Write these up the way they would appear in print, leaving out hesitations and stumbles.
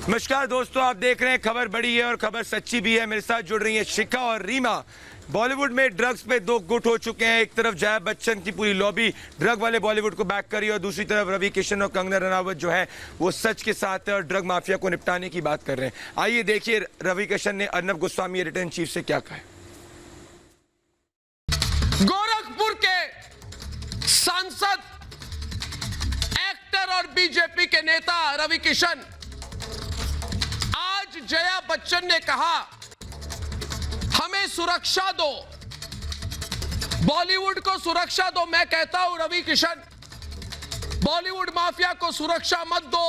नमस्कार दोस्तों, आप देख रहे हैं खबर बड़ी है और खबर सच्ची भी है। मेरे साथ जुड़ रही हैं शिखा और रीमा। बॉलीवुड में ड्रग्स पे दो गुट हो चुके हैं। एक तरफ जया बच्चन की पूरी लॉबी ड्रग वाले बॉलीवुड को बैक करी और दूसरी तरफ रवि किशन और कंगना रनावत जो है वो सच के साथ है और ड्रग माफिया को निपटाने की बात कर रहे हैं। आइए देखिए रवि किशन ने Arnab Goswami editor in chief से क्या कहा है। गोरखपुर के सांसद, एक्टर और बीजेपी के नेता रवि किशन, आज जया बच्चन ने कहा हमें सुरक्षा दो, बॉलीवुड को सुरक्षा दो। मैं कहता हूं रवि किशन, बॉलीवुड माफिया को सुरक्षा मत दो,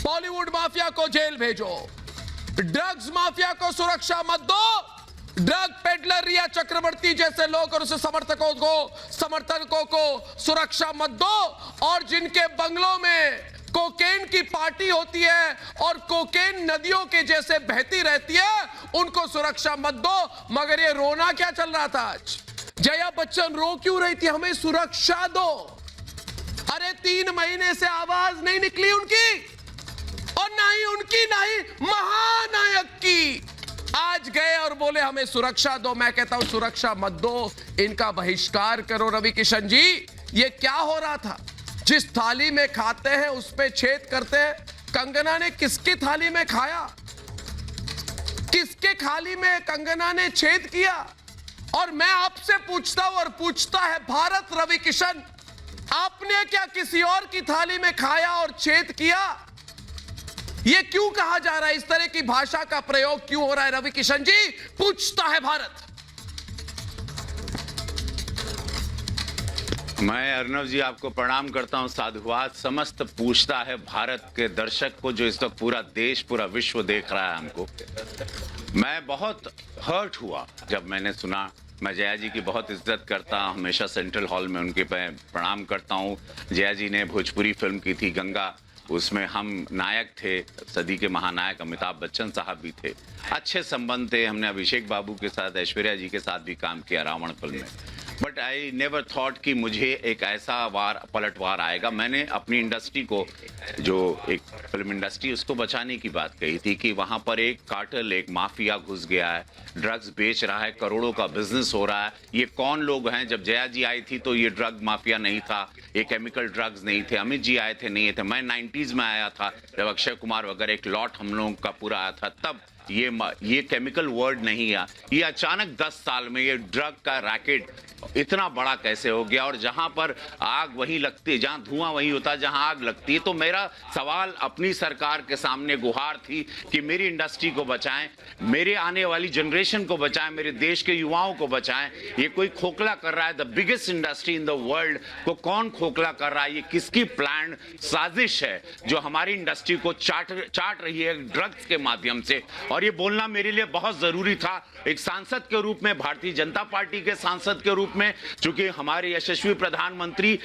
बॉलीवुड माफिया को जेल भेजो। ड्रग्स माफिया को सुरक्षा मत दो, ड्रग पेडलर रिया चक्रवर्ती जैसे लोग और उसके समर्थकों को सुरक्षा मत दो। और जिनके बंगलों में कोकेन की पार्टी होती है और कोकेन नदियों के जैसे बहती रहती है, उनको सुरक्षा मत दो। मगर ये रोना क्या चल रहा था आज? जया बच्चन रो क्यों रही थी? हमें सुरक्षा दो। अरे 3 महीने से आवाज नहीं निकली उनकी, और ना ही उनकी ना ही महानायक की। आज गए और बोले हमें सुरक्षा दो। मैं कहता हूं सुरक्षा मत दो, इनका बहिष्कार करो। रवि किशन जी, ये क्या हो रहा था? जिस थाली में खाते हैं उस पे छेद करते हैं। कंगना ने किसकी थाली में खाया? किसके थाली में कंगना ने छेद किया? और मैं आपसे पूछता हूं और पूछता है भारत, रवि किशन, आपने क्या किसी और की थाली में खाया और छेद किया? ये क्यों कहा जा रहा है? इस तरह की भाषा का प्रयोग क्यों हो रहा है? रवि किशन जी, पूछता है भारत। मैं अर्नब जी आपको प्रणाम करता हूं, साधुवाद समस्त पूछता है भारत के दर्शक को, जो इस वक्त पूरा देश पूरा विश्व देख रहा है हमको। मैं बहुत हर्ट हुआ जब मैंने सुना। मैं जया जी की बहुत इज्जत करता हूं, हमेशा सेंट्रल हॉल में उनके प्रणाम करता हूं। जया जी ने भोजपुरी फिल्म की थी गंगा, उसमें हम नायक थे, सदी के महानायक अमिताभ बच्चन साहब भी थे। अच्छे संबंध थे। हमने अभिषेक बाबू के साथ, ऐश्वर्या जी के साथ भी काम किया रावण फिल्म में। बट आई नेवर थॉट कि मुझे एक ऐसा पलटवार आएगा। मैंने अपनी इंडस्ट्री को, जो एक फिल्म इंडस्ट्री, उसको बचाने की बात कही थी कि वहां पर एक कार्टेल, एक माफिया घुस गया है, ड्रग्स बेच रहा है, करोड़ों का बिजनेस हो रहा है। ये कौन लोग हैं? जब जया जी आई थी तो ये ड्रग माफिया नहीं था, ये केमिकल ड्रग्स नहीं थे। अमित जी आए थे, नहीं थे। मैं 90s में आया था जब अक्षय कुमार वगैरह एक लॉट हम लोगों का पूरा आया था, तब ये केमिकल वर्ड नहीं आया। ये अचानक 10 साल में ये ड्रग का रैकेट इतना बड़ा कैसे हो गया? और जहां पर आग वहीं लगती है, जहां धुआं वहीं होता है जहां आग लगती है। तो मेरा सवाल अपनी सरकार के सामने गुहार थी कि मेरी इंडस्ट्री को बचाएं, मेरे आने वाली जनरेशन को बचाएं, मेरे देश के युवाओं को बचाएं। ये कोई खोखला कर रहा है? The biggest industry in the world को कौन खोखला कर रहा है? ये किसकी प्लान साजिश है जो हमारी इंडस्ट्री को चाट रही है ड्रग्स के माध्यम से? और ये बोलना मेरे लिए बहुत जरूरी था एक सांसद के रूप में, भारतीय जनता पार्टी के सांसद के रूप में, चूंकि हमारे यशस्वी प्रधानमंत्री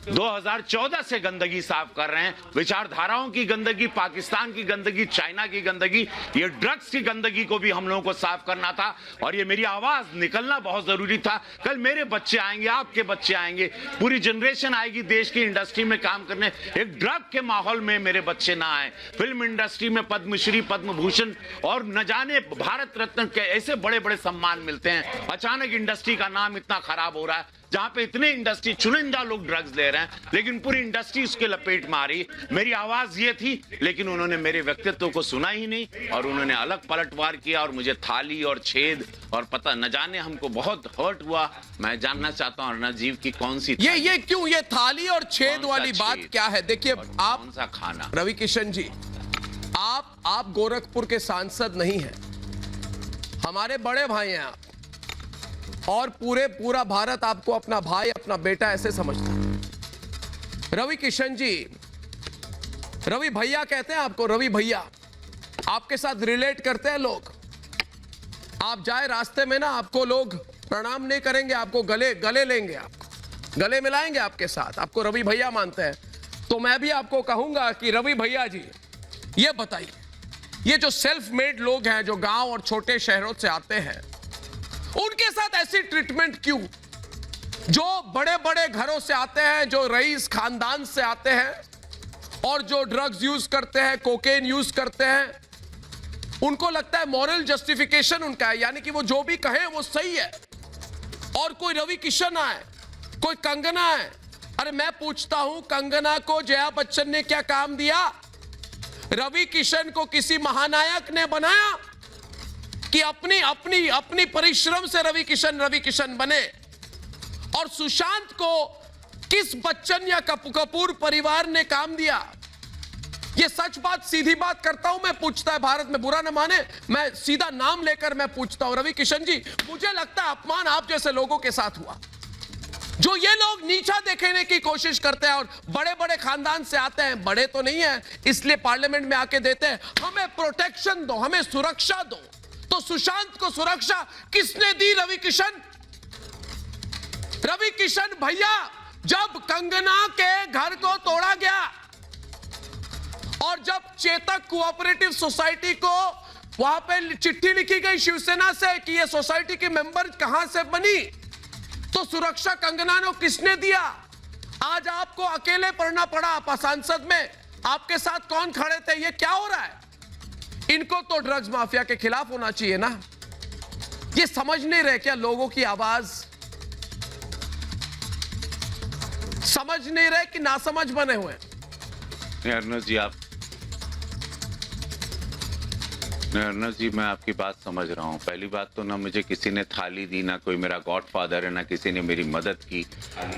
2014 से गंदगी साफ कर रहे हैं। विचारधाराओं की गंदगी, पाकिस्तान की गंदगी, चाइना की गंदगी, ये ड्रग्स की गंदगी को भी हम लोगों को साफ करना था और ये मेरी आवाज निकलना बहुत जरूरी था। कल मेरे बच्चे आएंगे, आपके बच्चे आएंगे, पूरी जनरेशन आएगी देश की इंडस्ट्री में काम करने। एक ड्रग के माहौल में मेरे बच्चे ना आए। फिल्म इंडस्ट्री में पद्मश्री, पद्म भूषण और न जाने भारत रत्न के ऐसे बड़े बड़े सम्मान मिलते हैं। अचानक इंडस्ट्री का नाम इतना खराब हो रहा है, जहां पे इतने इंडस्ट्री चुनिंदा लोग ड्रग्स ले रहे हैं, लेकिन पूरी इंडस्ट्री उसके लपेट में आ रही। मेरी आवाज ये थी, लेकिन उन्होंने मेरे व्यक्तित्व को सुना ही नहीं और उन्होंने अलग पलटवार किया और मुझे थाली और छेद और पता न जाने, हमको बहुत हर्ट हुआ। मैं जानना चाहता हूँ अर्नब जी की कौन सी ये क्यों, ये थाली और छेद वाली बात क्या है? देखिए, आप कौन सा खाना? रवि किशन जी, आप गोरखपुर के सांसद नहीं हैं, हमारे बड़े भाई हैं आप, और पूरा भारत आपको अपना भाई, अपना बेटा ऐसे समझता है। रवि किशन जी, रवि भैया कहते हैं आपको, रवि भैया आपके साथ रिलेट करते हैं लोग। आप जाए रास्ते में ना, आपको लोग प्रणाम नहीं करेंगे, आपको गले लेंगे, आपको गले मिलाएंगे आपके साथ, आपको रवि भैया मानते हैं। तो मैं भी आपको कहूंगा कि रवि भैया जी, ये बताइए, ये जो सेल्फ मेड लोग हैं, जो गांव और छोटे शहरों से आते हैं, उनके साथ ऐसी ट्रीटमेंट क्यों? जो बड़े बड़े घरों से आते हैं, जो रईस खानदान से आते हैं, और जो ड्रग्स यूज करते हैं, कोकेन यूज करते हैं, उनको लगता है मॉरल जस्टिफिकेशन उनका है, यानी कि वो जो भी कहे वो सही है। और कोई रवि किशन आए, कोई कंगना है, अरे मैं पूछता हूं, कंगना को जया बच्चन ने क्या काम दिया? रवि किशन को किसी महानायक ने बनाया कि अपनी परिश्रम से रवि किशन बने? और सुशांत को किस बच्चन या कपूर परिवार ने काम दिया? ये सच बात, सीधी बात करता हूं मैं, पूछता है भारत में, बुरा न माने, मैं सीधा नाम लेकर मैं पूछता हूं, रवि किशन जी, मुझे लगता है अपमान आप जैसे लोगों के साथ हुआ, जो ये लोग नीचा देखने की कोशिश करते हैं और बड़े बड़े खानदान से आते हैं, बड़े तो नहीं है इसलिए पार्लियामेंट में आके देते हैं, हमें प्रोटेक्शन दो, हमें सुरक्षा दो। तो सुशांत को सुरक्षा किसने दी? रवि किशन। रवि किशन भैया, जब कंगना के घर को तोड़ा गया और जब चेतक कोऑपरेटिव सोसाइटी को वहां पे चिट्ठी लिखी गई शिवसेना से कि ये सोसाइटी की मेंबर कहां से बनी, तो सुरक्षा कंगना ने किसने दिया? आज आपको अकेले पढ़ना पड़ा आप सांसद में, आपके साथ कौन खड़े थे? ये क्या हो रहा है? इनको तो ड्रग्स माफिया के खिलाफ होना चाहिए ना। ये समझ नहीं रहे क्या लोगों की आवाज? समझ नहीं रहे कि नासमझ बने हुए हैं? अर्नब जी, अर्नब जी, मैं आपकी बात समझ रहा हूँ। पहली बात तो ना मुझे किसी ने थाली दी, ना कोई मेरा गॉडफादर है, ना किसी ने मेरी मदद की।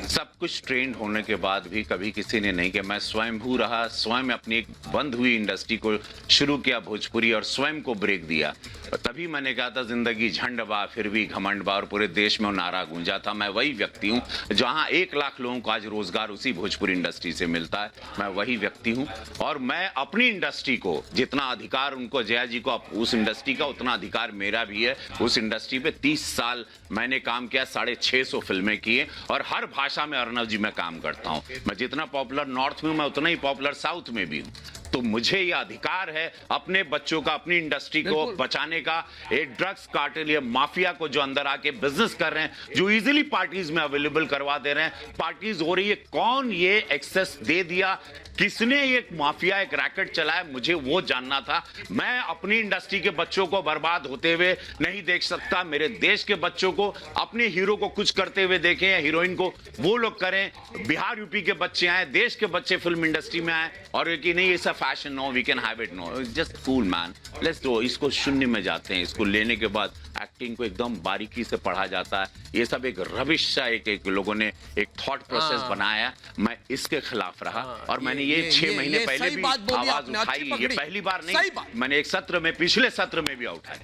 सब कुछ ट्रेंड होने के बाद भी कभी किसी ने नहीं किया। मैं स्वयंभू रहा, स्वयं अपनी एक बंद हुई इंडस्ट्री को शुरू किया भोजपुरी, और स्वयं को ब्रेक दिया। तभी मैंने कहा था जिंदगी झंड बा फिर भी घमंड बा, और पूरे देश में वो नारा गूंजा था। मैं वही व्यक्ति हूँ जहाँ 1 लाख लोगों को आज रोजगार उसी भोजपुरी इंडस्ट्री से मिलता है। मैं वही व्यक्ति हूँ, और मैं अपनी इंडस्ट्री को जितना अधिकार उनको, जया जी को उस इंडस्ट्री का, उतना अधिकार मेरा भी है। उस इंडस्ट्री पे 30 साल मैंने काम किया, 650 फिल्में किए, और हर भाषा में अर्नब जी मैं काम करता हूँ। मैं जितना पॉपुलर नॉर्थ में हूँ, मैं उतना ही पॉपुलर साउथ में भी हूँ। तो मुझे यह अधिकार है अपने बच्चों का, अपनी इंडस्ट्री को बचाने का। एक ड्रग्स कार्टेल या माफिया को जो अंदर आके बिजनेस कर रहे हैं, जो इजीली पार्टीज में अवेलेबल करवा दे रहे हैं, पार्टीज हो रही है, कौन ये एक्सेस दे दिया, किसने एक माफिया, एक रैकेट चलाया, मुझे वो जानना था। मैं अपनी इंडस्ट्री के बच्चों को बर्बाद होते हुए नहीं देख सकता। मेरे देश के बच्चों को, अपने हीरो को कुछ करते हुए देखें, या हीरोइन को वो लोग करें। बिहार यूपी के बच्चे आए, देश के बच्चे फिल्म इंडस्ट्री में आए, और कि नहीं ये सब fashion, no we can have it, no just cool man, let's do. इसको शून्य में जाते हैं। इसको लेने के बाद एक्टिंग को एकदम बारीकी से पढ़ा जाता है। ये सब एक रविश सा एक लोगों ने एक थॉट प्रोसेस बनाया। मैं इसके खिलाफ रहा, और मैंने ये 6 महीने पहले भी आवाज उठाई। ये पहली बार नहीं, मैंने एक सत्र में, पिछले सत्र में भी उठाई।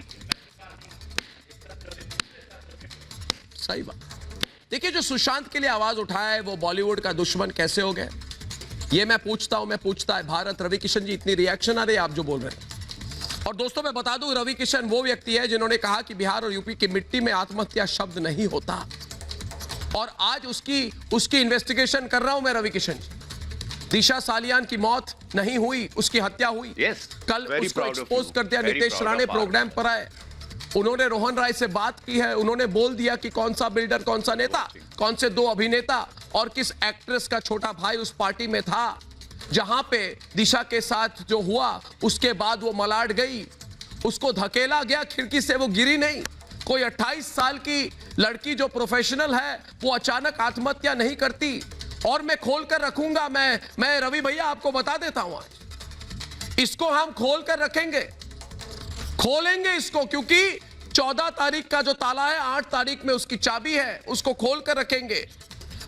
सही बात। देखिए, जो सुशांत के लिए आवाज उठाया है वो बॉलीवुड का दुश्मन कैसे हो गए, ये मैं पूछता है भारत। रवि किशन जी, इतनी रिएक्शन आ रही है आप जो बोल रहे हैं। और दोस्तों मैं बता दूं, रवि किशन वो व्यक्ति है जिन्होंने कहा कि बिहार और यूपी की मिट्टी में आत्महत्या शब्द नहीं होता, और आज उसकी इन्वेस्टिगेशन कर रहा हूं मैं। रवि किशन जी, दिशा सालियान की मौत नहीं हुई, उसकी हत्या हुई। कल उसको एक्सपोज कर दिया। नीतीश राणे प्रोग्राम पर आए, उन्होंने रोहन राय से बात की है, उन्होंने बोल दिया कि कौन सा बिल्डर, कौन सा नेता, कौन से 2 अभिनेता और किस एक्ट्रेस का छोटा भाई उस पार्टी में था जहां पे दिशा के साथ जो हुआ। उसके बाद वो मलाड गई, उसको धकेला गया खिड़की से, वो गिरी नहीं। कोई 28 साल की लड़की जो प्रोफेशनल है वो अचानक आत्महत्या नहीं करती। और मैं खोल कर रखूंगा, मैं रवि भैया आपको बता देता हूं, आज इसको हम खोल कर रखेंगे, खोलेंगे इसको, क्योंकि 14 तारीख का जो ताला है, 8 तारीख में उसकी चाबी है, उसको खोल कर रखेंगे।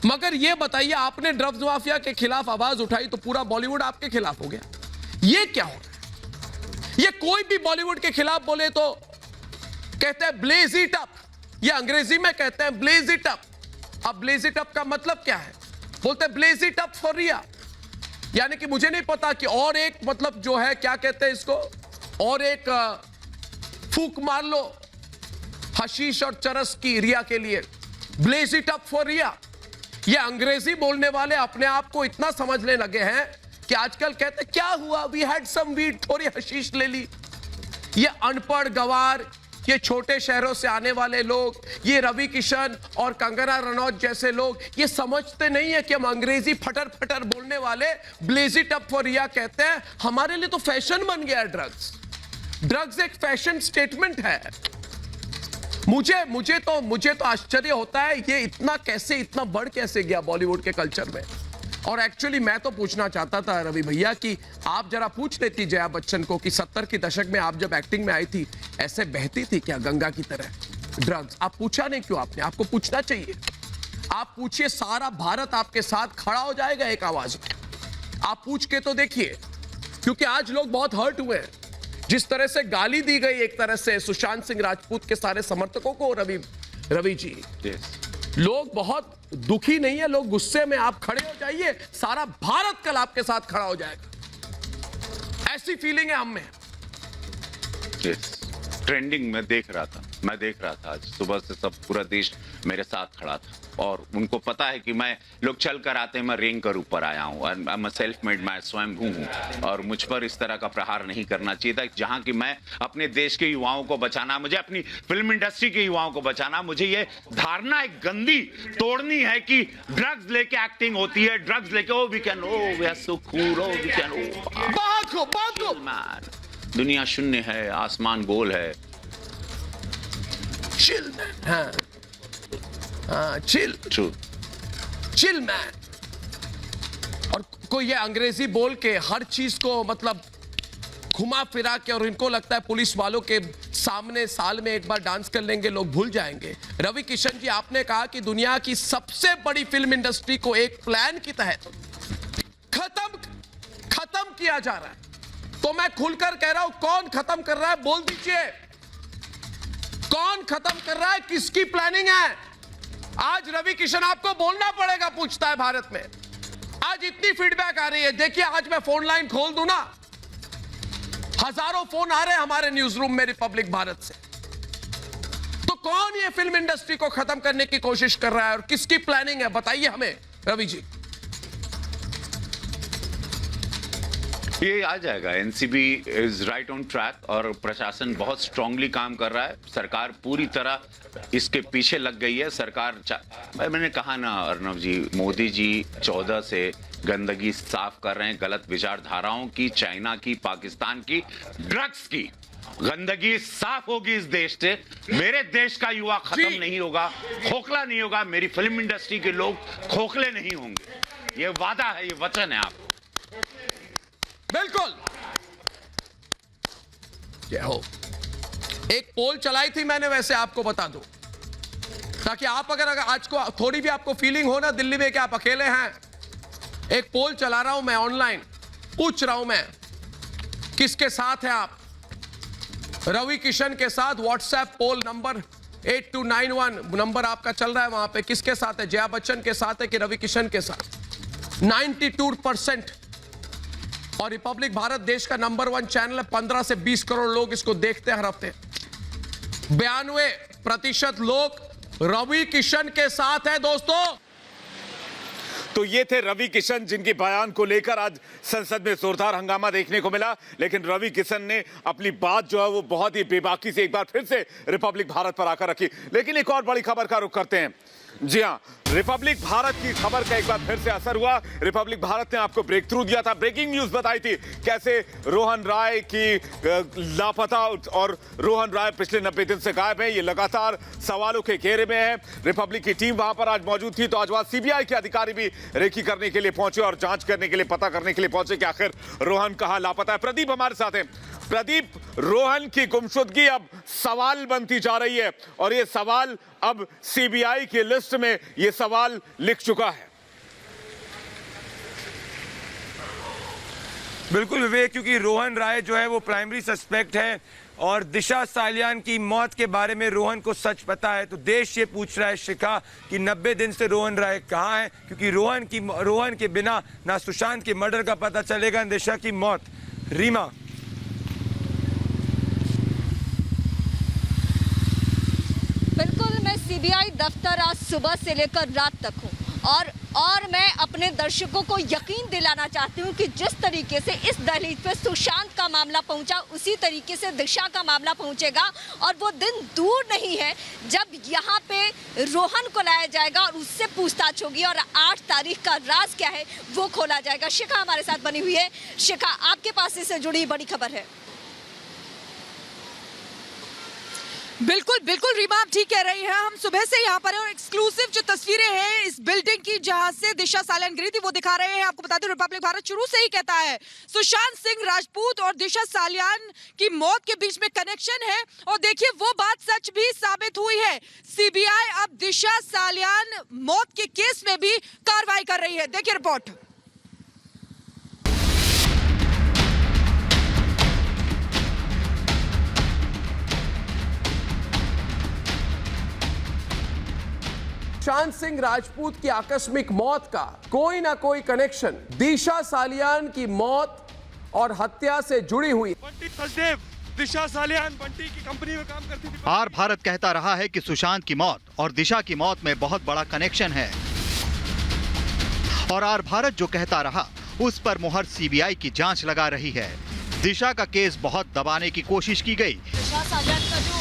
मगर ये बताइए, आपने ड्रग्स माफिया के खिलाफ आवाज उठाई तो पूरा बॉलीवुड आपके खिलाफ हो गया। ये क्या हो रहा है? ये कोई भी बॉलीवुड के खिलाफ बोले तो कहते हैं ब्लेज इट अप, ये अंग्रेजी में कहते हैं ब्लेज इट अप। अब ब्लेज इट अप का मतलब क्या है? बोलते हैं ब्लेज इट अप फॉर रिया, यानी कि मुझे नहीं पता कि और एक मतलब जो है क्या कहते हैं इसको, और एक फूक मार लो हशीश और चरस की रिया के लिए, ब्लेज इट अप फॉर रिया। ये अंग्रेजी बोलने वाले अपने आप को इतना समझने लगे हैं कि आजकल कहते क्या हुआ, वी हैड सम वीड, थोड़ी हशीश ले ली। ये अनपढ़ गवार ये छोटे शहरों से आने वाले लोग, ये रवि किशन और कंगना रनौत जैसे लोग ये समझते नहीं है कि हम अंग्रेजी फटर फटर बोलने वाले ब्लेज इट अप फॉर रिया कहते हैं। हमारे लिए तो फैशन बन गया है ड्रग्स। ड्रग्स एक फैशन स्टेटमेंट है। मुझे तो आश्चर्य होता है ये इतना बढ़ कैसे गया बॉलीवुड के कल्चर में। और एक्चुअली मैं तो पूछना चाहता था रवि भैया कि आप जरा पूछ लेती जया बच्चन को कि 70 के दशक में आप जब एक्टिंग में आई थी ऐसे बहती थी क्या गंगा की तरह ड्रग्स? आप पूछा नहीं क्यों? आपने, आपको पूछना चाहिए। आप पूछिए, सारा भारत आपके साथ खड़ा हो जाएगा एक आवाज में। आप पूछ के तो देखिए, क्योंकि आज लोग बहुत हर्ट हुए हैं। जिस तरह से गाली दी गई एक तरह से सुशांत सिंह राजपूत के सारे समर्थकों को रवि जी, लोग बहुत दुखी नहीं है, लोग गुस्से में। आप खड़े हो जाइए, सारा भारत कल आपके साथ खड़ा हो जाएगा, ऐसी फीलिंग है हम में। ट्रेंडिंग में देख रहा था आज सुबह से सब पूरा देश मेरे साथ खड़ा था और उनको पता है कि मैं, लोग चल कर आते हैं, मैं रेंग कर ऊपर आया हूँ। मैं सेल्फ मेड, मैं स्वयं हूँ और मुझ पर इस तरह का प्रहार नहीं करना चाहिए था। जहां कि मैं अपने देश के युवाओं को बचाना, मुझे अपनी फिल्म इंडस्ट्री के युवाओं को बचाना, मुझे ये धारणा एक गंदी तोड़नी है कि ड्रग्स लेके एक्टिंग होती है, ड्रग्स लेके oh we can, oh we are so cool, oh we can, oh बहुत खूब मैन, दुनिया शून्य है, आसमान गोल है। चिल मैन, हाँ चिल मैन। और कोई ये अंग्रेजी बोल के हर चीज को मतलब घुमा फिरा के, और इनको लगता है पुलिस वालों के सामने साल में एक बार डांस कर लेंगे लोग भूल जाएंगे। रवि किशन जी, आपने कहा कि दुनिया की सबसे बड़ी फिल्म इंडस्ट्री को एक प्लान के तहत खत्म किया जा रहा है। तो मैं खुलकर कह रहा हूं, कौन खत्म कर रहा है बोल दीजिए। कौन खत्म कर रहा है, किसकी प्लानिंग है? आज रवि किशन आपको बोलना पड़ेगा, पूछता है भारत में। आज इतनी फीडबैक आ रही है, देखिए आज मैं फोन लाइन खोल दूं ना, हजारों फोन आ रहे हैं हमारे न्यूज रूम में रिपब्लिक भारत से। तो कौन ये फिल्म इंडस्ट्री को खत्म करने की कोशिश कर रहा है और किसकी प्लानिंग है, बताइए हमें रवि जी। ये आ जाएगा, NCB is right on track और प्रशासन बहुत स्ट्रांगली काम कर रहा है। सरकार पूरी तरह इसके पीछे लग गई है। सरकार, मैंने कहा ना अर्नव जी, मोदी जी 14 से गंदगी साफ कर रहे हैं, गलत विचारधाराओं की, चाइना की, पाकिस्तान की, ड्रग्स की। गंदगी साफ होगी इस देश से। मेरे देश का युवा खत्म नहीं होगा, खोखला नहीं होगा, मेरी फिल्म इंडस्ट्री के लोग खोखले नहीं होंगे। ये वादा है, ये वचन है आपको। बिल्कुल। जय हो। एक पोल चलाई थी मैंने, वैसे आपको बता दूं, ताकि आप अगर आज को थोड़ी भी आपको फीलिंग हो ना दिल्ली में कि आप अकेले हैं। एक पोल चला रहा हूं मैं ऑनलाइन, पूछ रहा हूं मैं किसके साथ हैं आप। रवि किशन के साथ व्हाट्सएप पोल नंबर 8291 नंबर आपका चल रहा है, वहां पे किसके साथ है? जया बच्चन के साथ है कि रवि किशन के साथ? 92%। और रिपब्लिक भारत देश का नंबर 1 चैनल है, 15 से 20 करोड़ लोग इसको देखते हैं हर हफ्ते। 92% लोग रवि किशन के साथ है दोस्तों। तो ये थे रवि किशन, जिनके बयान को लेकर आज संसद में जोरदार हंगामा देखने को मिला। लेकिन रवि किशन ने अपनी बात जो है वो बहुत ही बेबाकी से एक बार फिर से रिपब्लिक भारत पर आकर रखी। लेकिन एक और बड़ी खबर का रुख करते हैं। जी हां, रिपब्लिक भारत की खबर का एक बार फिर से असर हुआ। रिपब्लिक भारत ने आपको ब्रेक थ्रू दिया था, ब्रेकिंग न्यूज बताई थी, कैसे रोहन राय की लापता, और रोहन राय पिछले 90 दिन से गायब है। ये लगातार सवालों के घेरे में है। रिपब्लिक की टीम वहां पर आज मौजूद थी, तो आज वहां सीबीआई के अधिकारी भी रेकी करने के लिए पहुंचे और जांच करने के लिए, पता करने के लिए पहुंचे कि आखिर रोहन कहां लापता है। प्रदीप हमारे साथ हैं। प्रदीप, रोहन की गुमशुदगी अब सवाल बनती जा रही है और ये सवाल अब सीबीआई की लिस्ट में ये सवाल लिख चुका है। बिल्कुल विवेक, क्योंकि रोहन राय जो है वो प्राइमरी सस्पेक्ट है और दिशा सालियान की मौत के बारे में रोहन को सच पता है। तो देश ये पूछ रहा है शिखा कि 90 दिन से रोहन राय कहाँ है, क्योंकि रोहन के बिना ना सुशांत के मर्डर का पता चलेगा, ना दिशा की मौत। रीमा, बिल्कुल, मैं सीबीआई दफ्तर आज सुबह से लेकर रात तक हूँ और मैं अपने दर्शकों को यकीन दिलाना चाहती हूँ कि जिस तरीके से इस दहलीज पे सुशांत का मामला पहुंचा, उसी तरीके से दिशा का मामला पहुंचेगा। और वो दिन दूर नहीं है जब यहाँ पे रोहन को लाया जाएगा और उससे पूछताछ होगी और 8 तारीख का राज क्या है वो खोला जाएगा। शिखा हमारे साथ बनी हुई है। शिखा, आपके पास इससे जुड़ी बड़ी खबर है। बिल्कुल बिल्कुल रीमा, आप ठीक कह रही हैं। हम सुबह से यहाँ पर हैं और एक्सक्लूसिव जो तस्वीरें हैं इस बिल्डिंग की जहाँ से दिशा सालियान गिरी थी वो दिखा रहे हैं। आपको बता दें रिपब्लिक भारत शुरू से ही कहता है सुशांत सिंह राजपूत और दिशा सालियान की मौत के बीच में कनेक्शन है, और देखिए वो बात सच भी साबित हुई है। सीबीआई अब दिशा सालियान मौत के केस में भी कार्रवाई कर रही है। देखिए रिपोर्ट। सुशांत सिंह राजपूत की आकस्मिक मौत का कोई ना कोई कनेक्शन दिशा सालियान की मौत और हत्या से जुड़ी हुई। बंटी सचदेव, दिशा सालियान बंटी की कंपनी में काम करती थी। आर भारत कहता रहा है कि सुशांत की मौत और दिशा की मौत में बहुत बड़ा कनेक्शन है, और आर भारत जो कहता रहा उस पर मुहर सीबीआई की जांच लगा रही है। दिशा का केस बहुत दबाने की कोशिश की गई, दिशा सालियान का जो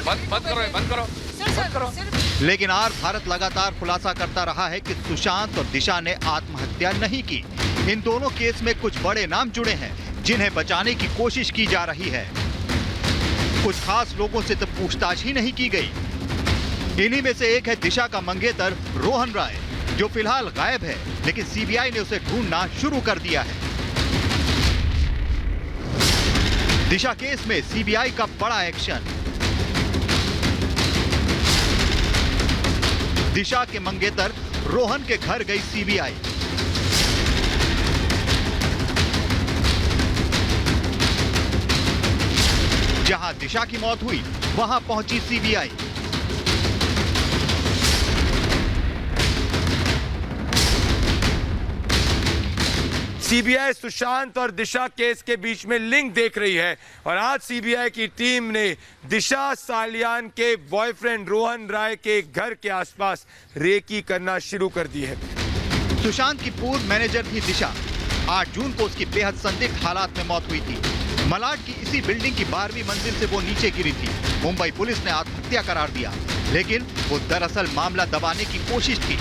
बंद करो। लेकिन आर भारत लगातार खुलासा करता रहा है कि सुशांत और दिशा ने आत्महत्या नहीं की। इन दोनों केस में कुछ बड़े नाम जुड़े हैं जिन्हें बचाने की कोशिश की जा रही है। कुछ खास लोगों से तो पूछताछ ही नहीं की गई। इन्हीं में से एक है दिशा का मंगेतर रोहन राय, जो फिलहाल गायब है, लेकिन सीबीआई ने उसे ढूंढना शुरू कर दिया है। दिशा केस में सीबीआई का बड़ा एक्शन। दिशा के मंगेतर रोहन के घर गई सीबीआई। जहां दिशा की मौत हुई वहां पहुंची सीबीआई। सीबीआई सुशांत और दिशा केस के बीच में लिंक देख रही है, और आज सीबीआई की टीम ने दिशा सालियान के बॉयफ्रेंड रोहन राय के घर के आसपास रेकी करना शुरू कर दी है। सुशांत की पूर्व मैनेजर थी दिशा। 8 जून को उसकी बेहद संदिग्ध हालात में मौत हुई थी। मलाड की इसी बिल्डिंग की 12वीं मंजिल से वो नीचे गिरी थी। मुंबई पुलिस ने आत्महत्या करार दिया, लेकिन वो दरअसल मामला दबाने की कोशिश थी।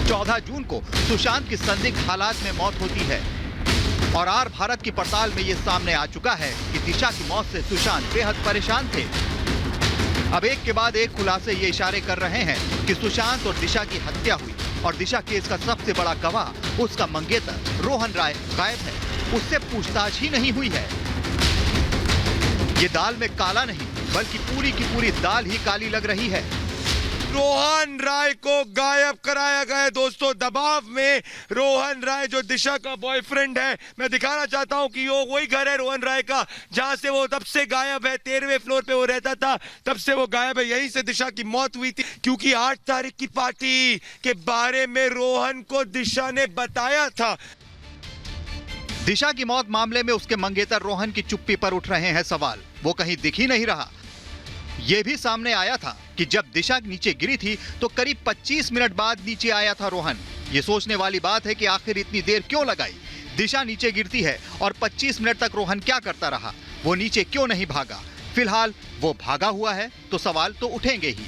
14 जून को सुशांत की संदिग्ध हालात में मौत होती है, और आर भारत की पड़ताल में यह सामने आ चुका है कि दिशा की मौत से सुशांत बेहद परेशान थे। अब एक के बाद एक खुलासे ये इशारे कर रहे हैं कि सुशांत और दिशा की हत्या हुई, और दिशा केस का सबसे बड़ा गवाह उसका मंगेतर रोहन राय गायब है। उससे पूछताछ ही नहीं हुई है। ये दाल में काला नहीं, बल्कि पूरी की पूरी दाल ही काली लग रही है। रोहन राय को गायब कराया गया दोस्तों, दबाव में। रोहन राय जो दिशा का बॉयफ्रेंड है, मैं दिखाना चाहता हूं कि वो वही घर है रोहन राय का जहां से वो तब से गायब है। 13वें फ्लोर पे वो रहता था, तब से वो गायब है। यहीं से दिशा की मौत हुई थी, क्योंकि 8 तारीख की पार्टी के बारे में रोहन को दिशा ने बताया था। दिशा की मौत मामले में उसके मंगेतर रोहन की चुप्पी पर उठ रहे हैं सवाल। वो कहीं दिख ही नहीं रहा। यह भी सामने आया था कि जब दिशा नीचे गिरी थी तो करीब 25 मिनट बाद नीचे आया था रोहन। ये सोचने वाली बात है कि आखिर इतनी देर क्यों लगाई। दिशा नीचे गिरती है और 25 मिनट तक रोहन क्या करता रहा, वो नीचे क्यों नहीं भागा। फिलहाल वो भागा हुआ है तो सवाल तो उठेंगे ही।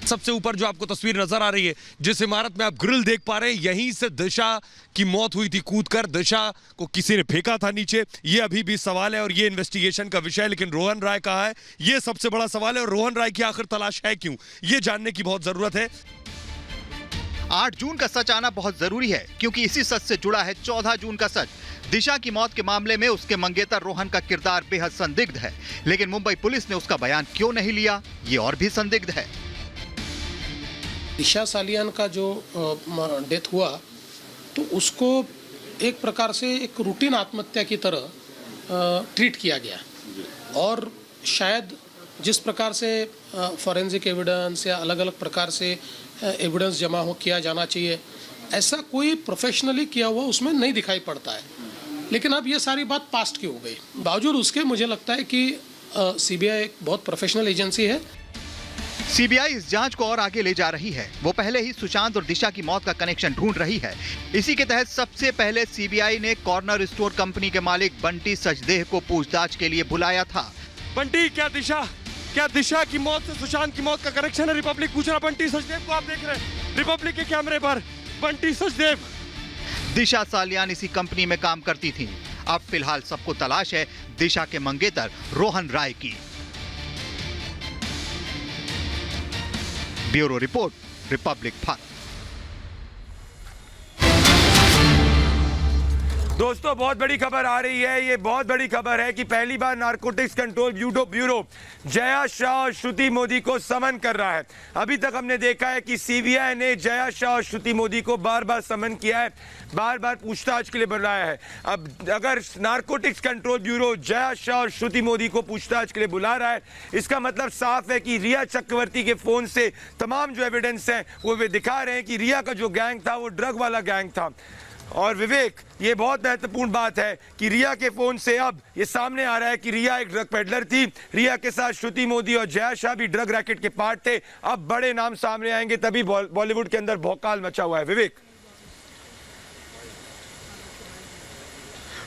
सबसे ऊपर जो आपको तस्वीर नजर आ रही है, जिस इमारत में आप ग्रिल देख पा रहे हैं, यहीं से दिशा की मौत हुई थी। कूदकर दिशा को किसी ने फेंका था नीचे। ये अभी भी सवाल है और ये इन्वेस्टिगेशन का विषय है, लेकिन रोहन राय कहाँ है, ये सबसे बड़ा सवाल है। और रोहन राय की आखिर तलाश है क्यों, ये जानने की बहुत जरूरत है। 8 जून का सच आना बहुत जरूरी है, क्योंकि इसी सच से जुड़ा है 14 जून का सच। दिशा की मौत के मामले में उसके मंगेतर रोहन का किरदार बेहद संदिग्ध है, लेकिन मुंबई पुलिस ने उसका बयान क्यों नहीं लिया, ये और भी संदिग्ध है। दिशा सालियान का जो डेथ हुआ तो उसको एक प्रकार से एक रूटीन आत्महत्या की तरह ट्रीट किया गया, और शायद जिस प्रकार से फॉरेंसिक एविडेंस या अलग अलग प्रकार से एविडेंस जमा किया जाना चाहिए, ऐसा कोई प्रोफेशनली किया हुआ उसमें नहीं दिखाई पड़ता है। लेकिन अब ये सारी बात पास्ट की हो गई। बावजूद उसके मुझे लगता है कि सीबीआई एक बहुत प्रोफेशनल एजेंसी है। सीबीआई इस जांच को और आगे ले जा रही है। वो पहले ही सुशांत और दिशा की मौत का कनेक्शन ढूंढ रही है। इसी के तहत सबसे पहले सीबीआई ने कॉर्नर स्टोर कंपनी के मालिक बंटी सचदेह को पूछताछ के लिए बुलाया था। बंटी, क्या दिशा की मौत से सुशांत की मौत का कनेक्शन है? रिपब्लिक पूछ रहा बंटी सचदेव को। आप देख रहे हैं रिपब्लिक के कैमरे पर बंटी सचदेव। दिशा सालियान इसी कंपनी में काम करती थी। अब फिलहाल सबको तलाश है दिशा के मंगेतर रोहन राय की। Bureau report, Republic Bharat. दोस्तों, बहुत बड़ी खबर आ रही है। ये बहुत बड़ी खबर है कि पहली बार narcotics control bureau Jaya Shah और श्रुति मोदी को समन कर रहा है। अभी तक हमने देखा है कि सीबीआई ने जया शाह और श्रुति मोदी को बार बार समन किया है, बार बार पूछताछ के लिए बुलाया है। अब अगर narcotics control bureau Jaya Shah और श्रुति मोदी को पूछताछ के लिए बुला रहा है, इसका मतलब साफ है कि रिया चक्रवर्ती के फोन से तमाम जो एविडेंस हैं वो वे दिखा रहे हैं कि रिया का जो गैंग था वो ड्रग वाला गैंग था। और विवेक, ये बहुत महत्वपूर्ण बात है कि रिया के फोन से अब ये सामने आ रहा है कि रिया एक ड्रग पेडलर थी। रिया के साथ श्रुति मोदी और जया शाह भी ड्रग रैकेट के पार्ट थे। अब बड़े नाम सामने आएंगे, तभी बॉलीवुड के अंदर भौकाल मचा हुआ है। विवेक,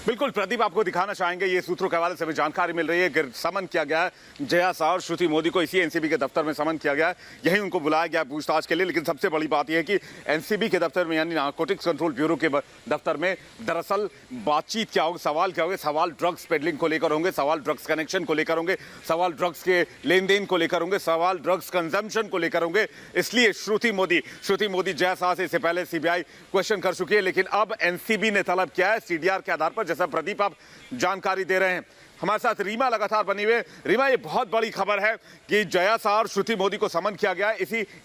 बिल्कुल प्रदीप, आपको दिखाना चाहेंगे ये सूत्रों के हवाले से भी जानकारी मिल रही है कि समन किया गया है जया शाह और श्रुति मोदी को। इसी एनसीबी के दफ्तर में समन किया गया है, यही उनको बुलाया गया पूछताछ के लिए। लेकिन सबसे बड़ी बात यह है कि एनसीबी के दफ्तर में यानी नारकोटिक्स कंट्रोल ब्यूरो के दफ्तर में दरअसल बातचीत क्या होगी, सवाल क्या होंगे? सवाल ड्रग्स पेडलिंग को लेकर होंगे, सवाल ड्रग्स कनेक्शन को लेकर होंगे, सवाल ड्रग्स के लेन देन को लेकर होंगे, सवाल ड्रग्स कंजम्पशन को लेकर होंगे। इसलिए श्रुति मोदी जया शाह से इससे पहले सीबीआई क्वेश्चन कर चुकी है, लेकिन अब एनसीबी ने तलब किया है सीडीआर के आधार पर, जैसा प्रदीप आप जानकारी दे रहे हैं। हमारे साथ रीमा लगातार बनी हुई है। रीमा, ये बहुत बड़ी खबर है कि जया शाह और श्रुति मोदी को समन किया गया है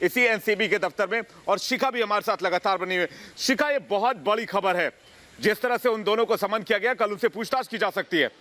इसी एनसीबी के दफ्तर में, और शिखा भी हमारे साथ लगातार बनी हुई है। शिखा, ये बहुत बड़ी खबर है, जिस तरह से उन दोनों को समन किया गया, कल उनसे पूछताछ की जा सकती है।